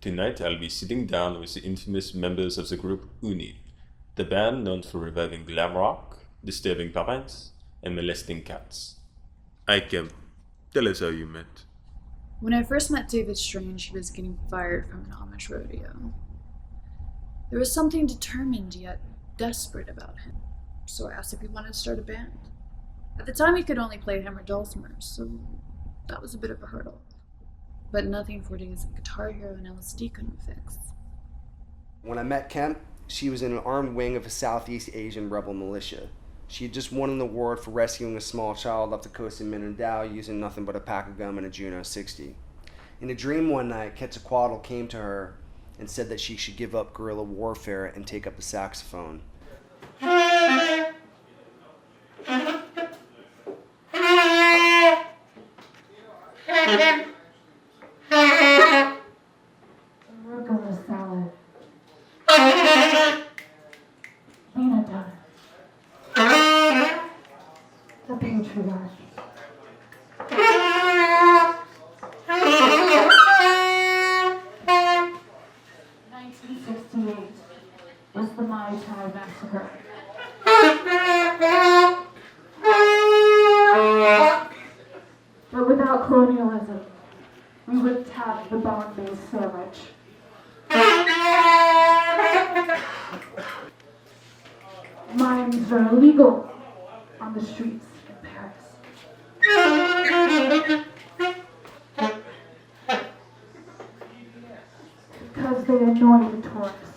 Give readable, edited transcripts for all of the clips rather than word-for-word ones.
Tonight I'll be sitting down with the infamous members of the group UNI, the band known for reviving glam rock, disturbing parents, and molesting cats. Hi Kim, tell us how you met. When I first met David Strange, he was getting fired from an Amish rodeo. There was something determined yet desperate about him, so I asked if he wanted to start a band. At the time, he could only play hammer dulcimer, so that was a bit of a hurdle. But nothing 4 days of Guitar Hero and LSD couldn't fix. When I met Kemp, she was in an armed wing of a Southeast Asian rebel militia. She had just won an award for rescuing a small child off the coast of Mindanao using nothing but a pack of gum and a Juno 60. In a dream one night, Quetzalcoatl came to her and said that she should give up guerrilla warfare and take up the saxophone. Arugula salad. Peanut butter. The patriarch. 1968 was the Mai Tai massacre. But without colonialism, we wouldn't have the bond-based sandwich. Mimes are illegal on the streets in Paris. Because they annoy the tourists.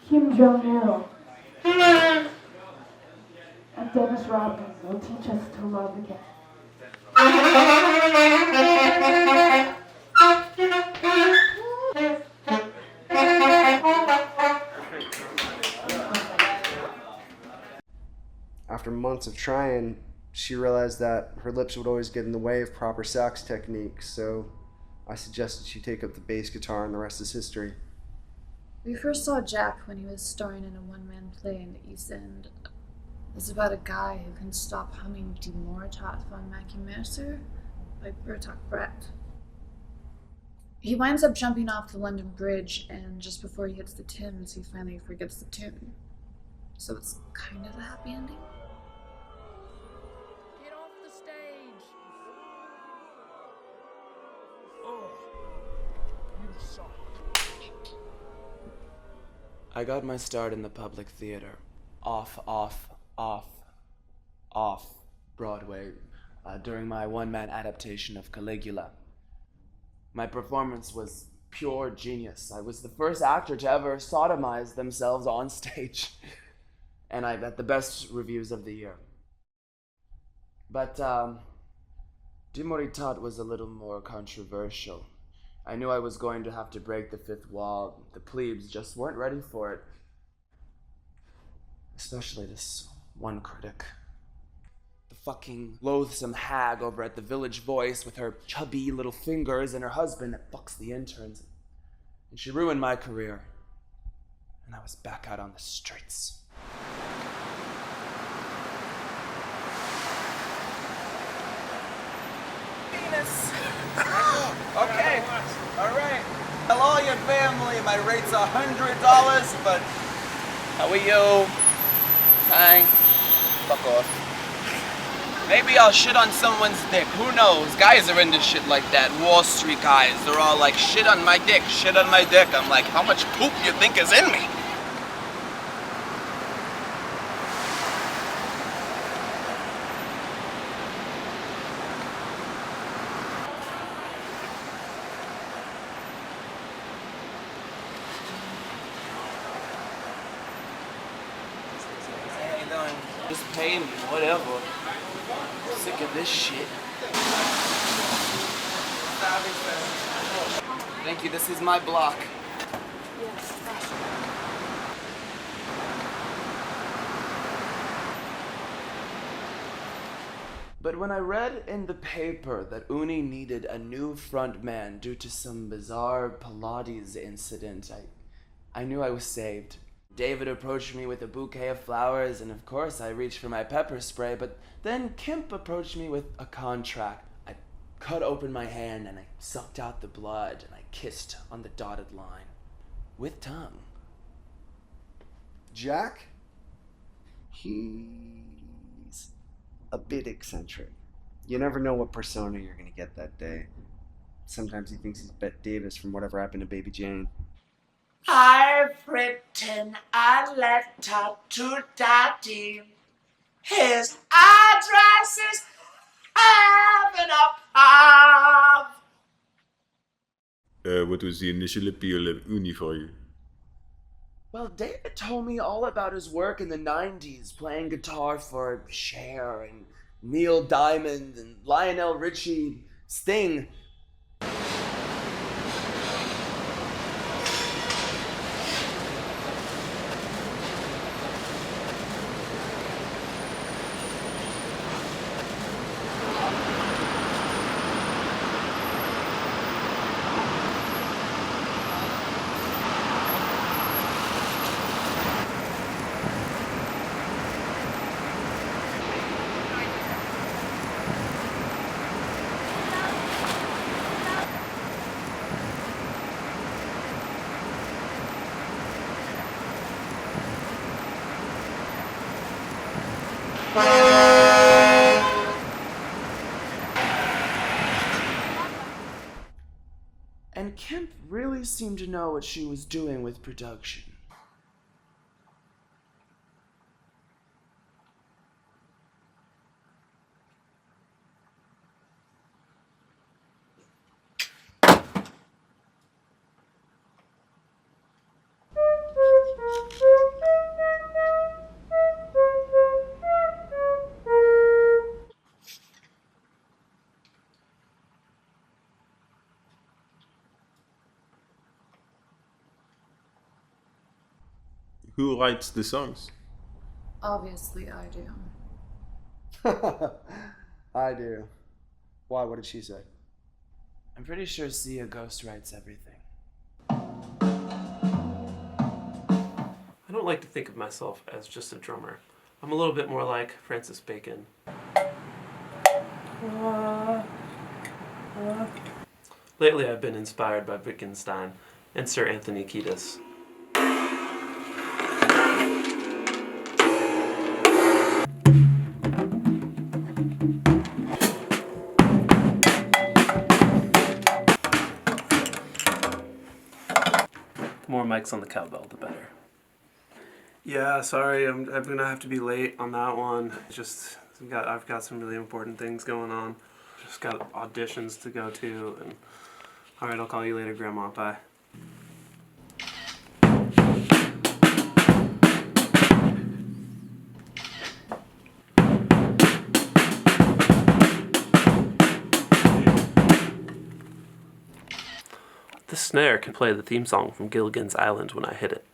Kim Jong-il and Dennis Rodman will teach us to love again. After months of trying, she realized that her lips would always get in the way of proper sax technique, so I suggested she take up the bass guitar, and the rest is history. We first saw Jack when he was starring in a one-man play in the East End. It's about a guy who can stop humming Die Mordtat von Mackie Mercer by Bertolt Brecht. He winds up jumping off the London Bridge, and just before he hits the Thames, he finally forgets the tune. So it's kind of a happy ending. Get off the stage! You suck. I got my start in the public theater. Off Broadway during my one-man adaptation of Caligula. My performance was pure genius. I was the first actor to ever sodomize themselves on stage. And I got the best reviews of the year. But Die Mordtat was a little more controversial. I knew I was going to have to break the fifth wall. The plebes just weren't ready for it. Especially this one critic. The fucking loathsome hag over at the Village Voice with her chubby little fingers and her husband that fucks the interns. And she ruined my career. And I was back out on the streets. Penis! Okay, alright. Hello, your family. My rate's $100, but how are you? Hi. Fuck off. Maybe I'll shit on someone's dick. Who knows? Guys are into shit like that. Wall Street guys. They're all like, shit on my dick, shit on my dick. I'm like, how much poop you think is in me? Hey, doing? Just pay me, whatever. I'm sick of this shit. Thank you, this is my block. But when I read in the paper that UNI needed a new front man due to some bizarre Pilates incident, I knew I was saved. David approached me with a bouquet of flowers, and of course I reached for my pepper spray, but then Kemp approached me with a contract. I cut open my hand and I sucked out the blood and I kissed on the dotted line. With tongue. Jack? He's a bit eccentric. You never know what persona you're going to get that day. Sometimes he thinks he's Bette Davis from Whatever Happened to Baby Jane. I've written a letter to Daddy. His address is heaven above. What was the initial appeal of Uni for you? Well, David told me all about his work in the 90s, playing guitar for Cher and Neil Diamond and Lionel Richie, Sting. And Kemp really seemed to know what she was doing with production. Who writes the songs? Obviously, I do. I do. Why? What did she say? I'm pretty sure Sia ghostwrites everything. I don't like to think of myself as just a drummer. I'm a little bit more like Francis Bacon. Lately I've been inspired by Wittgenstein and Sir Anthony Kiedis. The more mics on the cowbell, the better. Yeah, sorry, I'm gonna have to be late on that one. I've got some really important things going on. Just got auditions to go to, and all right, I'll call you later, Grandma. Bye. This snare can play the theme song from Gilligan's Island when I hit it.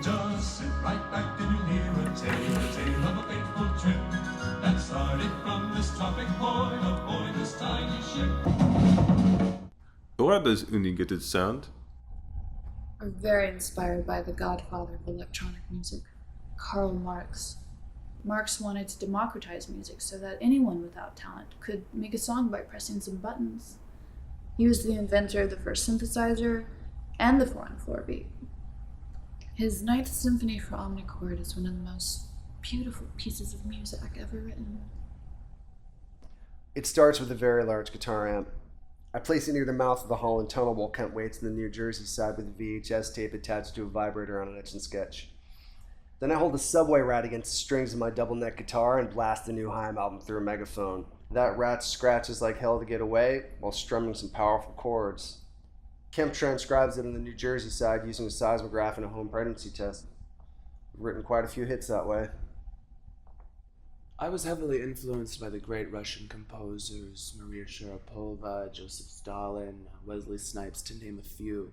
Just sit right back and you'll hear a tale of a fateful trip that started from this tropic point aboard this tiny ship. Where does Uni get its sound? Are very inspired by the godfather of electronic music, Karl Marx. Marx wanted to democratize music so that anyone without talent could make a song by pressing some buttons. He was the inventor of the first synthesizer and the 4-on-4 beat. His Ninth Symphony for Omnichord is one of the most beautiful pieces of music ever written. It starts with a very large guitar amp. I place it near the mouth of the Holland Tunnel while Kent waits in the New Jersey side with a VHS tape attached to a vibrator on an Etch and Sketch. Then I hold a subway rat against the strings of my double neck guitar and blast the new Haim album through a megaphone. That rat scratches like hell to get away while strumming some powerful chords. Kemp transcribes it on the New Jersey side using a seismograph and a home pregnancy test. I've written quite a few hits that way. I was heavily influenced by the great Russian composers, Maria Sharapova, Joseph Stalin, Wesley Snipes, to name a few.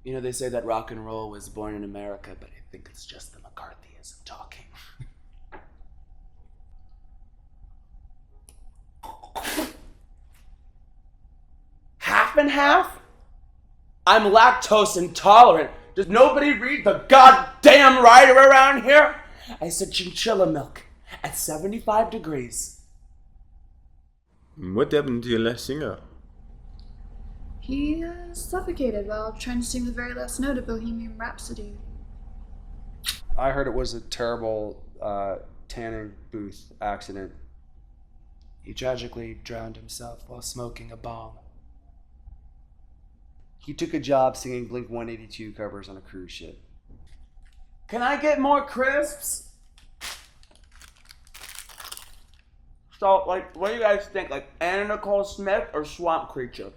You know, they say that rock and roll was born in America, but I think it's just the McCarthyism talking. Half and half? I'm lactose intolerant. Does nobody read the goddamn writer around here? I said chinchilla milk at 75 degrees. What happened to your last singer? He suffocated while trying to sing the very last note of Bohemian Rhapsody. I heard it was a terrible tanning booth accident. He tragically drowned himself while smoking a bong. He took a job singing Blink-182 covers on a cruise ship. Can I get more crisps? So, like, what do you guys think? Like, Anna Nicole Smith or Swamp Creature?